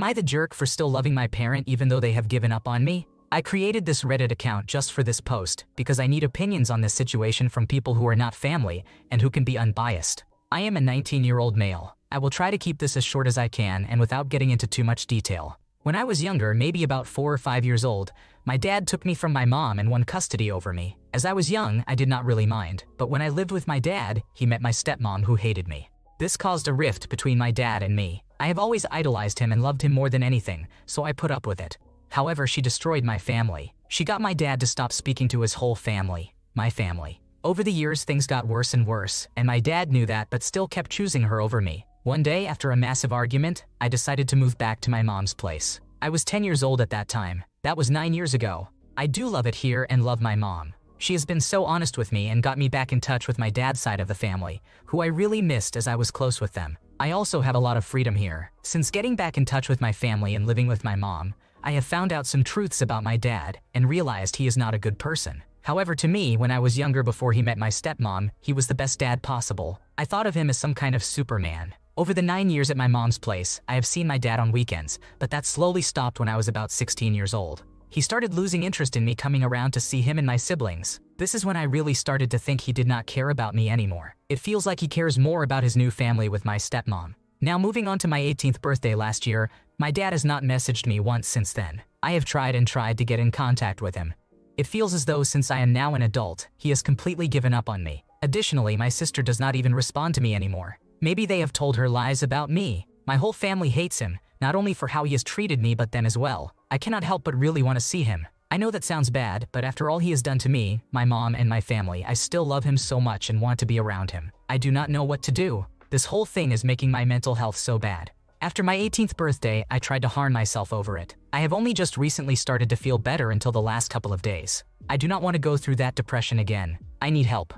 I the jerk for still loving my parent even though they have given up on me? I created this Reddit account just for this post because I need opinions on this situation from people who are not family and who can be unbiased. I am a 19-year-old male. I will try to keep this as short as I can and without getting into too much detail. When I was younger, maybe about 4 or 5 years old, my dad took me from my mom and won custody over me. As I was young, I did not really mind, but when I lived with my dad, he met my stepmom who hated me. This caused a rift between my dad and me. I have always idolized him and loved him more than anything, so I put up with it. However, she destroyed my family. She got my dad to stop speaking to his whole family, my family. Over the years, things got worse and worse, and my dad knew that but still kept choosing her over me. One day, after a massive argument, I decided to move back to my mom's place. I was 10 years old at that time. That was 9 years ago. I do love it here and love my mom. She has been so honest with me and got me back in touch with my dad's side of the family, who I really missed as I was close with them. I also have a lot of freedom here. Since getting back in touch with my family and living with my mom, I have found out some truths about my dad and realized he is not a good person. However, to me, when I was younger before he met my stepmom, he was the best dad possible. I thought of him as some kind of Superman. Over the 9 years at my mom's place, I have seen my dad on weekends, but that slowly stopped when I was about 16 years old. He started losing interest in me coming around to see him and my siblings. This is when I really started to think he did not care about me anymore. It feels like he cares more about his new family with my stepmom. Now moving on to my 18th birthday last year, my dad has not messaged me once since then. I have tried and tried to get in contact with him. It feels as though since I am now an adult, he has completely given up on me. Additionally, my sister does not even respond to me anymore. Maybe they have told her lies about me. My whole family hates him, not only for how he has treated me but them as well. I cannot help but really want to see him. I know that sounds bad, but after all he has done to me, my mom and my family, I still love him so much and want to be around him. I do not know what to do. This whole thing is making my mental health so bad. After my 18th birthday, I tried to harm myself over it. I have only just recently started to feel better until the last couple of days. I do not want to go through that depression again. I need help.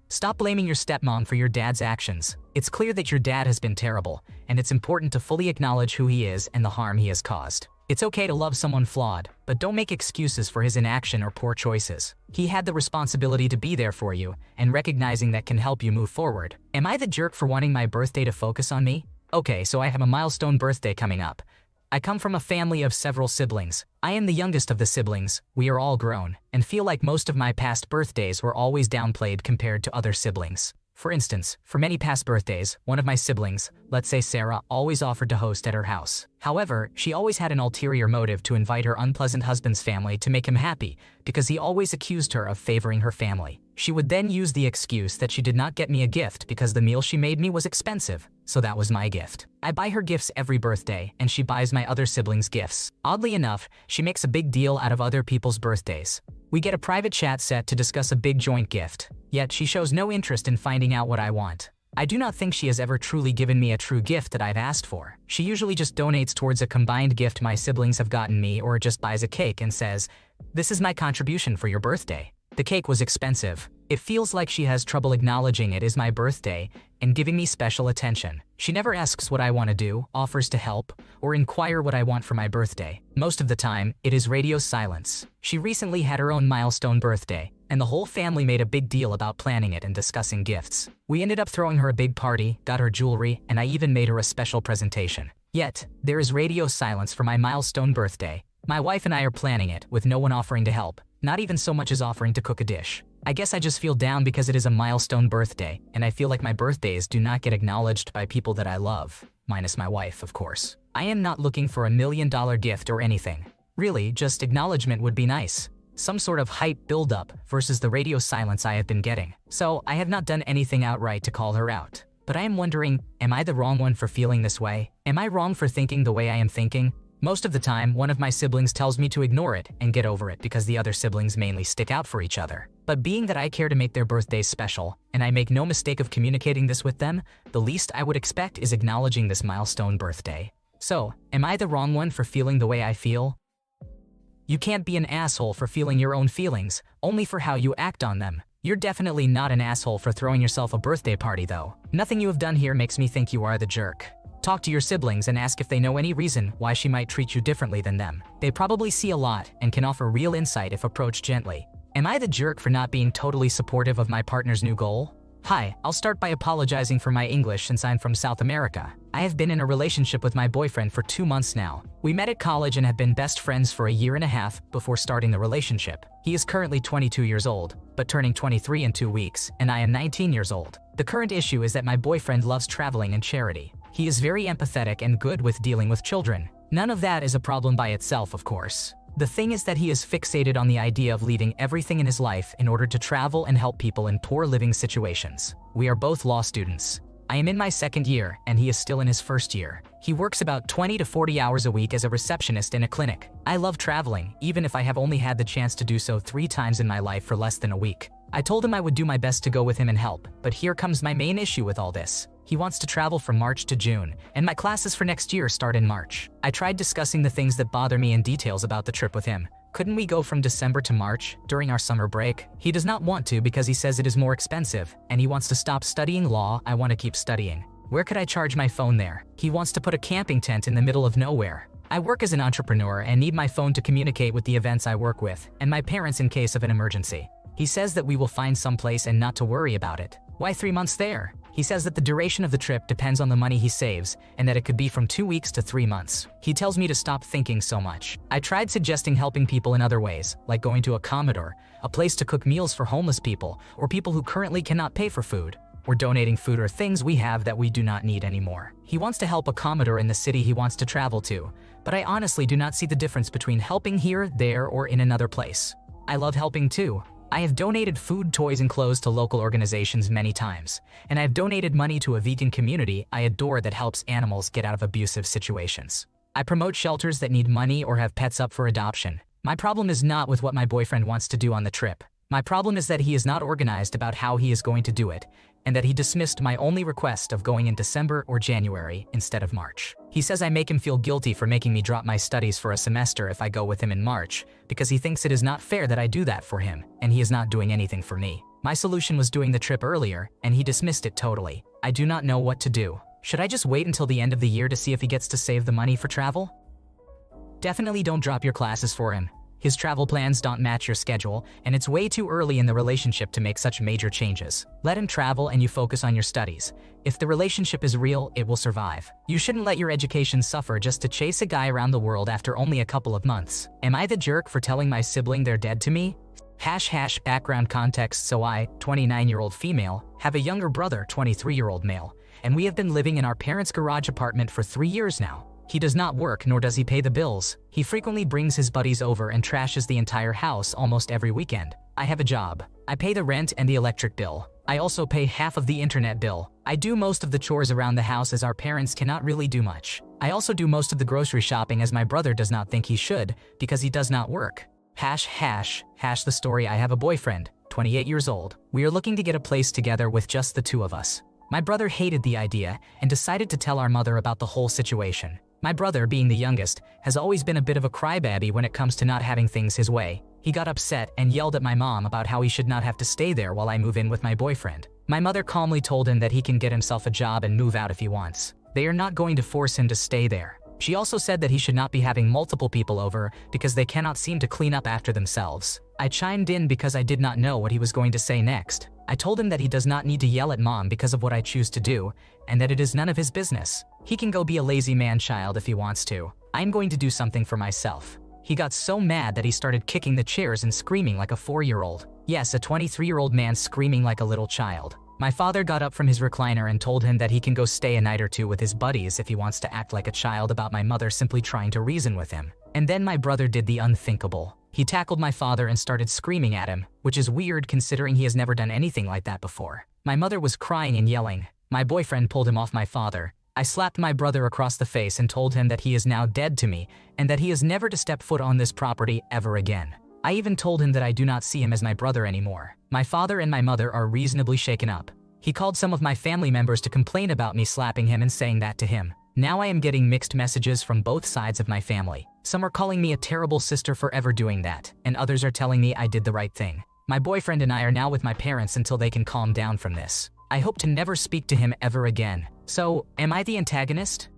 Stop blaming your stepmom for your dad's actions. It's clear that your dad has been terrible, and it's important to fully acknowledge who he is and the harm he has caused. It's okay to love someone flawed, but don't make excuses for his inaction or poor choices. He had the responsibility to be there for you, and recognizing that can help you move forward. Am I the jerk for wanting my birthday to focus on me? Okay, so I have a milestone birthday coming up. I come from a family of several siblings. I am the youngest of the siblings. We are all grown, and feel like most of my past birthdays were always downplayed compared to other siblings. For instance, for many past birthdays, one of my siblings, let's say Sarah, always offered to host at her house. However, she always had an ulterior motive to invite her unpleasant husband's family to make him happy, because he always accused her of favoring her family. She would then use the excuse that she did not get me a gift because the meal she made me was expensive, so that was my gift. I buy her gifts every birthday, and she buys my other siblings gifts. Oddly enough, she makes a big deal out of other people's birthdays. We get a private chat set to discuss a big joint gift, yet she shows no interest in finding out what I want. I do not think she has ever truly given me a true gift that I've asked for. She usually just donates towards a combined gift my siblings have gotten me, or just buys a cake and says, "This is my contribution for your birthday." The cake was expensive. It feels like she has trouble acknowledging it is my birthday and giving me special attention. She never asks what I want to do, offers to help, or inquire what I want for my birthday. Most of the time, it is radio silence. She recently had her own milestone birthday, and the whole family made a big deal about planning it and discussing gifts. We ended up throwing her a big party, got her jewelry, and I even made her a special presentation. Yet, there is radio silence for my milestone birthday. My wife and I are planning it, with no one offering to help, not even so much as offering to cook a dish. I guess I just feel down because it is a milestone birthday, and I feel like my birthdays do not get acknowledged by people that I love. Minus my wife, of course. I am not looking for $1 million gift or anything. Really, just acknowledgement would be nice. Some sort of hype build-up versus the radio silence I have been getting. So, I have not done anything outright to call her out. But I am wondering, am I the wrong one for feeling this way? Am I wrong for thinking the way I am thinking? Most of the time, one of my siblings tells me to ignore it and get over it because the other siblings mainly stick out for each other. But being that I care to make their birthdays special, and I make no mistake of communicating this with them, the least I would expect is acknowledging this milestone birthday. So, am I the wrong one for feeling the way I feel? You can't be an asshole for feeling your own feelings, only for how you act on them. You're definitely not an asshole for throwing yourself a birthday party though. Nothing you have done here makes me think you are the jerk. Talk to your siblings and ask if they know any reason why she might treat you differently than them. They probably see a lot and can offer real insight if approached gently. Am I the jerk for not being totally supportive of my partner's new goal? Hi, I'll start by apologizing for my English since I'm from South America. I have been in a relationship with my boyfriend for 2 months now. We met at college and have been best friends for a year and a half before starting the relationship. He is currently 22 years old, but turning 23 in 2 weeks, and I am 19 years old. The current issue is that my boyfriend loves traveling and charity. He is very empathetic and good with dealing with children. None of that is a problem by itself, of course. The thing is that he is fixated on the idea of leaving everything in his life in order to travel and help people in poor living situations. We are both law students. I am in my 2nd year, and he is still in his 1st year. He works about 20 to 40 hours a week as a receptionist in a clinic. I love traveling, even if I have only had the chance to do so 3 times in my life for less than a week. I told him I would do my best to go with him and help, but here comes my main issue with all this. He wants to travel from March to June, and my classes for next year start in March. I tried discussing the things that bother me in details about the trip with him. Couldn't we go from December to March, during our summer break? He does not want to because he says it is more expensive, and he wants to stop studying law. I want to keep studying. Where could I charge my phone there? He wants to put a camping tent in the middle of nowhere. I work as an entrepreneur and need my phone to communicate with the events I work with, and my parents in case of an emergency. He says that we will find someplace and not to worry about it. Why 3 months there? He says that the duration of the trip depends on the money he saves, and that it could be from 2 weeks to 3 months. He tells me to stop thinking so much. I tried suggesting helping people in other ways, like going to a commodore, a place to cook meals for homeless people, or people who currently cannot pay for food, or donating food or things we have that we do not need anymore. He wants to help a commodore in the city he wants to travel to, but I honestly do not see the difference between helping here, there, or in another place. I love helping too. I have donated food, toys, and clothes to local organizations many times, and I have donated money to a vegan community I adore that helps animals get out of abusive situations. I promote shelters that need money or have pets up for adoption. My problem is not with what my boyfriend wants to do on the trip. My problem is that he is not organized about how he is going to do it, and that he dismissed my only request of going in December or January instead of March. He says I make him feel guilty for making me drop my studies for a semester if I go with him in March, because he thinks it is not fair that I do that for him, and he is not doing anything for me. My solution was doing the trip earlier, and he dismissed it totally. I do not know what to do. Should I just wait until the end of the year to see if he gets to save the money for travel? Definitely don't drop your classes for him. His travel plans don't match your schedule, and it's way too early in the relationship to make such major changes. Let him travel and you focus on your studies. If the relationship is real, it will survive. You shouldn't let your education suffer just to chase a guy around the world after only a couple of months. Am I the jerk for telling my sibling they're dead to me? # background context. So I, 29-year-old female, have a younger brother, 23-year-old male, and we have been living in our parents' garage apartment for 3 years now. He does not work, nor does he pay the bills. He frequently brings his buddies over and trashes the entire house almost every weekend. I have a job. I pay the rent and the electric bill. I also pay half of the internet bill. I do most of the chores around the house as our parents cannot really do much. I also do most of the grocery shopping as my brother does not think he should because he does not work. # the story. I have a boyfriend, 28 years old. We are looking to get a place together with just the 2 of us. My brother hated the idea and decided to tell our mother about the whole situation. My brother, being the youngest, has always been a bit of a crybaby when it comes to not having things his way. He got upset and yelled at my mom about how he should not have to stay there while I move in with my boyfriend. My mother calmly told him that he can get himself a job and move out if he wants. They are not going to force him to stay there. She also said that he should not be having multiple people over because they cannot seem to clean up after themselves. I chimed in because I did not know what he was going to say next. I told him that he does not need to yell at mom because of what I choose to do, and that it is none of his business. He can go be a lazy man-child if he wants to. I'm going to do something for myself. He got so mad that he started kicking the chairs and screaming like a 4-year-old. Yes, a 23-year-old man screaming like a little child. My father got up from his recliner and told him that he can go stay a night or 2 with his buddies if he wants to act like a child about my mother simply trying to reason with him. And then my brother did the unthinkable. He tackled my father and started screaming at him, which is weird considering he has never done anything like that before. My mother was crying and yelling. My boyfriend pulled him off my father. I slapped my brother across the face and told him that he is now dead to me and that he is never to step foot on this property ever again. I even told him that I do not see him as my brother anymore. My father and my mother are reasonably shaken up. He called some of my family members to complain about me slapping him and saying that to him. Now I am getting mixed messages from both sides of my family. Some are calling me a terrible sister for ever doing that, and others are telling me I did the right thing. My boyfriend and I are now with my parents until they can calm down from this. I hope to never speak to him ever again. So, am I the antagonist?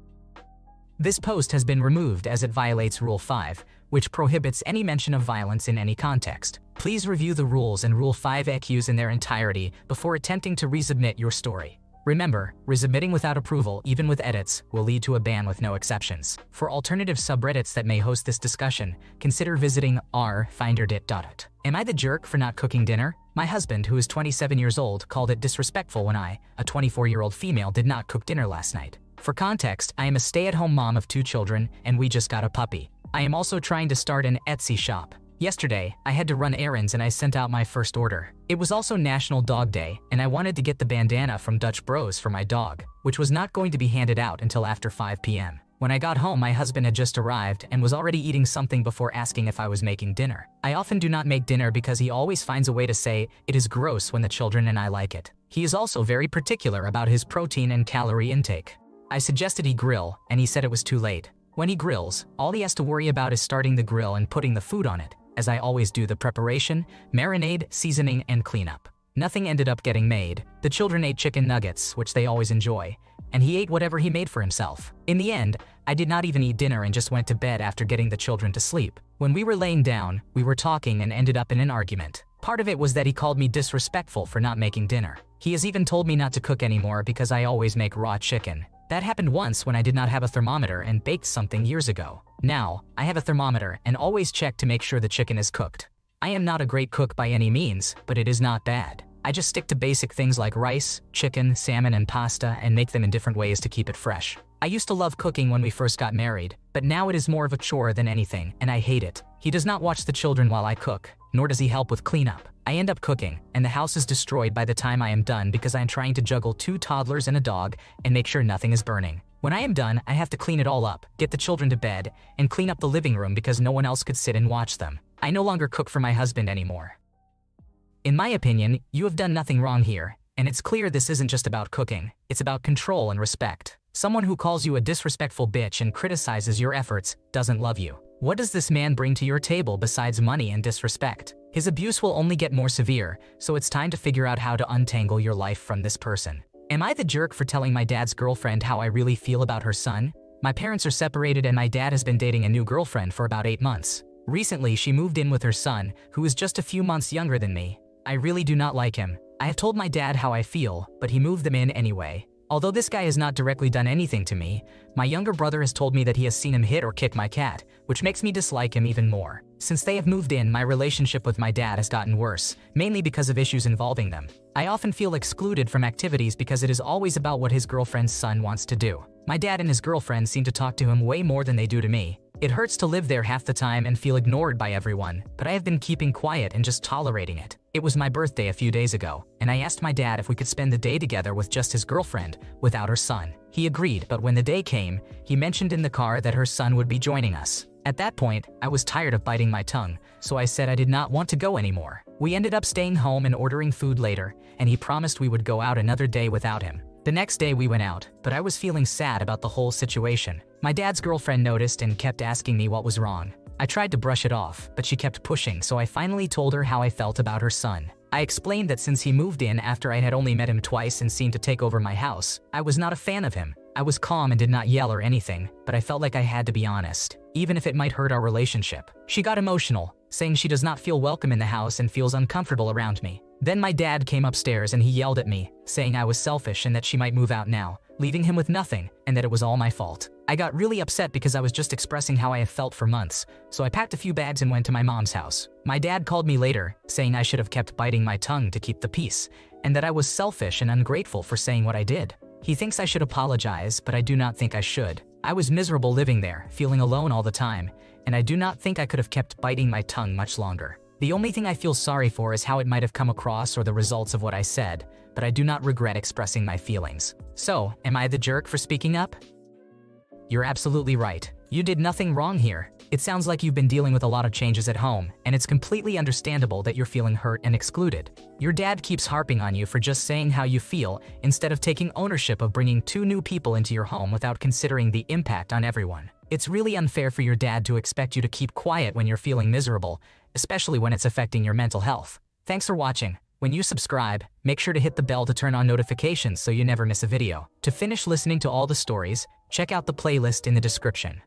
This post has been removed as it violates Rule 5, which prohibits any mention of violence in any context. Please review the rules and Rule 5 EQs in their entirety before attempting to resubmit your story. Remember, resubmitting without approval, even with edits, will lead to a ban with no exceptions. For alternative subreddits that may host this discussion, consider visiting r/finderdit.it. Am I the jerk for not cooking dinner? My husband, who is 27 years old, called it disrespectful when I, a 24-year-old female, did not cook dinner last night. For context, I am a stay-at-home mom of 2 children, and we just got a puppy. I am also trying to start an Etsy shop. Yesterday, I had to run errands and I sent out my first order. It was also National Dog Day, and I wanted to get the bandana from Dutch Bros for my dog, which was not going to be handed out until after 5 p.m. When I got home, my husband had just arrived and was already eating something before asking if I was making dinner. I often do not make dinner because he always finds a way to say it is gross when the children and I like it. He is also very particular about his protein and calorie intake. I suggested he grill, and he said it was too late. When he grills, all he has to worry about is starting the grill and putting the food on it, as I always do the preparation, marinade, seasoning, and cleanup. Nothing ended up getting made. The children ate chicken nuggets, which they always enjoy, and he ate whatever he made for himself. In the end, I did not even eat dinner and just went to bed after getting the children to sleep. When we were laying down, we were talking and ended up in an argument. Part of it was that he called me disrespectful for not making dinner. He has even told me not to cook anymore because I always make raw chicken. That happened once when I did not have a thermometer and baked something years ago. Now, I have a thermometer and always check to make sure the chicken is cooked. I am not a great cook by any means, but it is not bad. I just stick to basic things like rice, chicken, salmon, and pasta and make them in different ways to keep it fresh. I used to love cooking when we first got married, but now it is more of a chore than anything, and I hate it. He does not watch the children while I cook, nor does he help with cleanup. I end up cooking, and the house is destroyed by the time I am done because I am trying to juggle 2 toddlers and a dog and make sure nothing is burning. When I am done, I have to clean it all up, get the children to bed, and clean up the living room because no one else could sit and watch them. I no longer cook for my husband anymore. In my opinion, you have done nothing wrong here, and it's clear this isn't just about cooking, it's about control and respect. Someone who calls you a disrespectful bitch and criticizes your efforts doesn't love you. What does this man bring to your table besides money and disrespect? His abuse will only get more severe, so it's time to figure out how to untangle your life from this person. Am I the jerk for telling my dad's girlfriend how I really feel about her son? My parents are separated and my dad has been dating a new girlfriend for about 8 months. Recently, she moved in with her son, who is just a few months younger than me. I really do not like him. I have told my dad how I feel, but he moved them in anyway. Although this guy has not directly done anything to me, my younger brother has told me that he has seen him hit or kick my cat, which makes me dislike him even more. Since they have moved in, my relationship with my dad has gotten worse, mainly because of issues involving them. I often feel excluded from activities because it is always about what his girlfriend's son wants to do. My dad and his girlfriend seem to talk to him way more than they do to me. It hurts to live there half the time and feel ignored by everyone, but I have been keeping quiet and just tolerating it. It was my birthday a few days ago, and I asked my dad if we could spend the day together with just his girlfriend, without her son. He agreed, but when the day came, he mentioned in the car that her son would be joining us. At that point, I was tired of biting my tongue, so I said I did not want to go anymore. We ended up staying home and ordering food later, and he promised we would go out another day without him. The next day we went out, but I was feeling sad about the whole situation. My dad's girlfriend noticed and kept asking me what was wrong. I tried to brush it off, but she kept pushing, so I finally told her how I felt about her son. I explained that since he moved in after I had only met him twice and seemed to take over my house, I was not a fan of him. I was calm and did not yell or anything, but I felt like I had to be honest, even if it might hurt our relationship. She got emotional, saying she does not feel welcome in the house and feels uncomfortable around me. Then my dad came upstairs and he yelled at me, saying I was selfish and that she might move out now, leaving him with nothing, and that it was all my fault. I got really upset because I was just expressing how I have felt for months, so I packed a few bags and went to my mom's house. My dad called me later, saying I should have kept biting my tongue to keep the peace, and that I was selfish and ungrateful for saying what I did. He thinks I should apologize, but I do not think I should. I was miserable living there, feeling alone all the time, and I do not think I could have kept biting my tongue much longer. The only thing I feel sorry for is how it might have come across or the results of what I said, but I do not regret expressing my feelings. So, am I the jerk for speaking up? You're absolutely right. You did nothing wrong here. It sounds like you've been dealing with a lot of changes at home, and it's completely understandable that you're feeling hurt and excluded. Your dad keeps harping on you for just saying how you feel instead of taking ownership of bringing 2 new people into your home without considering the impact on everyone. It's really unfair for your dad to expect you to keep quiet when you're feeling miserable, especially when it's affecting your mental health. Thanks for watching. When you subscribe, make sure to hit the bell to turn on notifications so you never miss a video. To finish listening to all the stories, check out the playlist in the description.